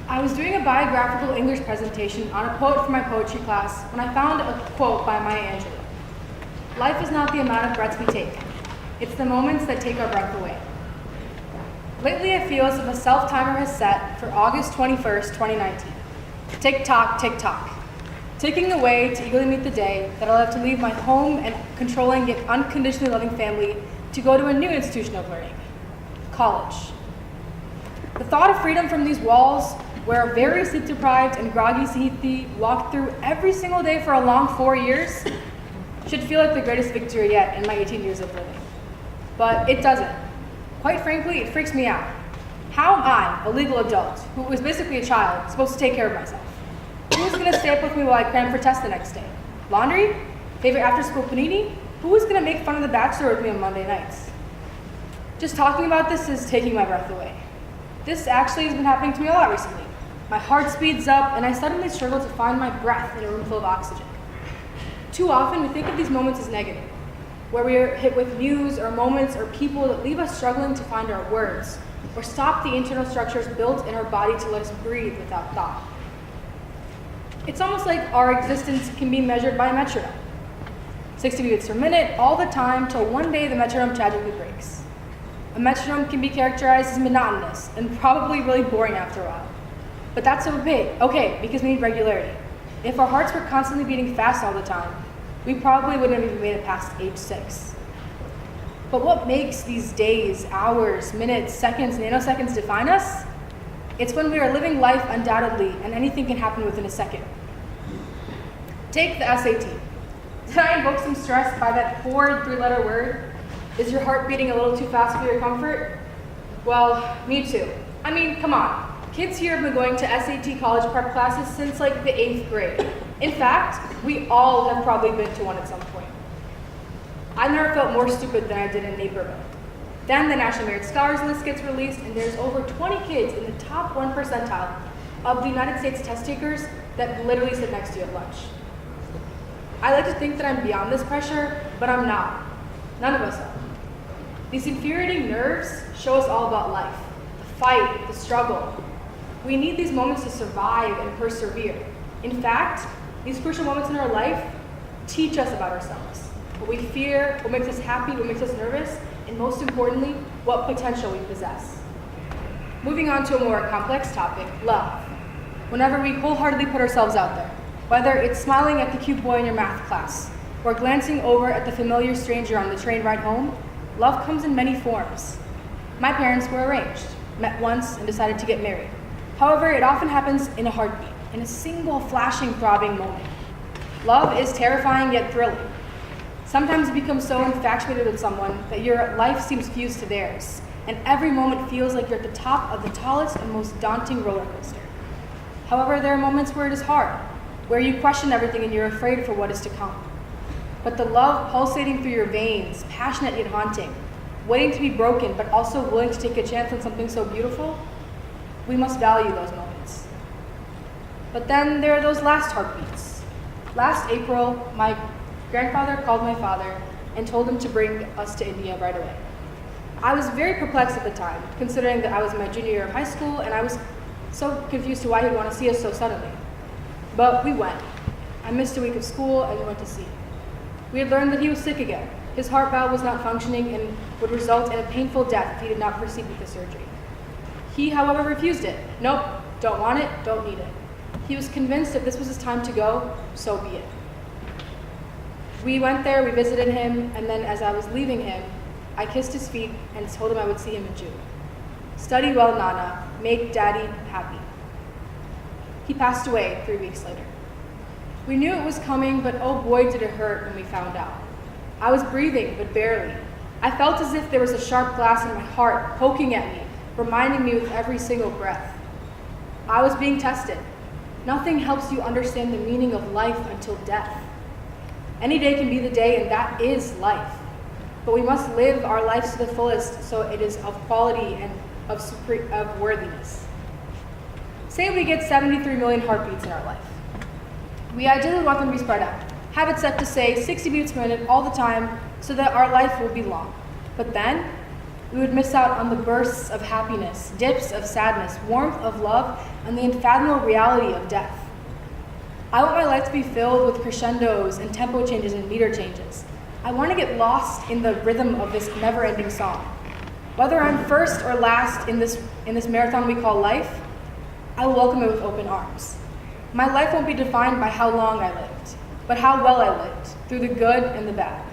I was doing a biographical English presentation on a poet for my poetry class when I found a quote by Maya Angelou. Life is not the amount of breaths we take. It's the moments that take our breath away. Lately, I feel as if a self-timer has set for August 21st, 2019. Tick-tock, tick-tock. Ticking away to eagerly meet the day that I'll have to leave my home and controlling yet unconditionally loving family to go to a new institution of learning, college. The thought of freedom from these walls, where a very sleep-deprived and groggy Sahithi walked through every single day for a long 4 years, should feel like the greatest victory yet in my 18 years of living. But it doesn't. Quite frankly, it freaks me out. How am I, a legal adult, who was basically a child, supposed to take care of myself? Who's going to stay up with me while I cram for tests the next day? Laundry? Favorite after-school panini? Who is going to make fun of The Bachelor with me on Monday nights? Just talking about this is taking my breath away. This actually has been happening to me a lot recently. My heart speeds up, and I suddenly struggle to find my breath in a room full of oxygen. Too often, we think of these moments as negative, where we are hit with news or moments or people that leave us struggling to find our words, or stop the internal structures built in our body to let us breathe without thought. It's almost like our existence can be measured by a metronome. 60 beats per minute, all the time, till one day the metronome tragically breaks. A metronome can be characterized as monotonous and probably really boring after a while. But that's okay, because we need regularity. If our hearts were constantly beating fast all the time, we probably wouldn't have even made it past age 6. But what makes these days, hours, minutes, seconds, nanoseconds define us? It's when we are living life undoubtedly, and anything can happen within a second. Take the SAT. Did I invoke some stress by that horrid 3-letter word? Is your heart beating a little too fast for your comfort? Well, me too. I mean, come on. Kids here have been going to SAT college prep classes since like the 8th grade. In fact, we all have probably been to one at some point. I never felt more stupid than I did in neighborhood. Then the National Merit Scholars List gets released, and there's over 20 kids in the top 1 percentile of the United States test takers that literally sit next to you at lunch. I like to think that I'm beyond this pressure, but I'm not. None of us are. These infuriating nerves show us all about life, the fight, the struggle. We need these moments to survive and persevere. In fact, these crucial moments in our life teach us about ourselves. What we fear, what makes us happy, what makes us nervous, and most importantly, what potential we possess. Moving on to a more complex topic, love. Whenever we wholeheartedly put ourselves out there, whether it's smiling at the cute boy in your math class, or glancing over at the familiar stranger on the train ride home, love comes in many forms. My parents were arranged, met once, and decided to get married. However, it often happens in a heartbeat, in a single flashing, throbbing moment. Love is terrifying yet thrilling. Sometimes you become so infatuated with someone that your life seems fused to theirs, and every moment feels like you're at the top of the tallest and most daunting roller coaster. However, there are moments where it is hard, where you question everything and you're afraid for what is to come. But the love pulsating through your veins, passionate yet haunting, waiting to be broken, but also willing to take a chance on something so beautiful, we must value those moments. But then there are those last heartbeats. Last April, my grandfather called my father and told him to bring us to India right away. I was very perplexed at the time, considering that I was in my junior year of high school and I was so confused to why he'd want to see us so suddenly. But we went. I missed a week of school and we went to see. We had learned that he was sick again. His heart valve was not functioning and would result in a painful death if he did not proceed with the surgery. He, however, refused it. Nope, don't want it, don't need it. He was convinced if this was his time to go, so be it. We went there, we visited him, and then as I was leaving him, I kissed his feet and told him I would see him in June. Study well, Nana. Make Daddy happy. He passed away 3 weeks later. We knew it was coming, but oh boy did it hurt when we found out. I was breathing, but barely. I felt as if there was a sharp glass in my heart poking at me, reminding me with every single breath. I was being tested. Nothing helps you understand the meaning of life until death. Any day can be the day, and that is life. But we must live our lives to the fullest so it is of quality and of worthiness. Say we get 73 million heartbeats in our life. We ideally want them to be spread out. Have it set to say 60 beats per minute all the time so that our life will be long. But then, We would miss out on the bursts of happiness, dips of sadness, warmth of love, and the unfathomable reality of death. I want my life to be filled with crescendos and tempo changes and meter changes. I want to get lost in the rhythm of this never-ending song. Whether I'm first or last in this marathon we call life, I will welcome it with open arms. My life won't be defined by how long I lived, but how well I lived, through the good and the bad.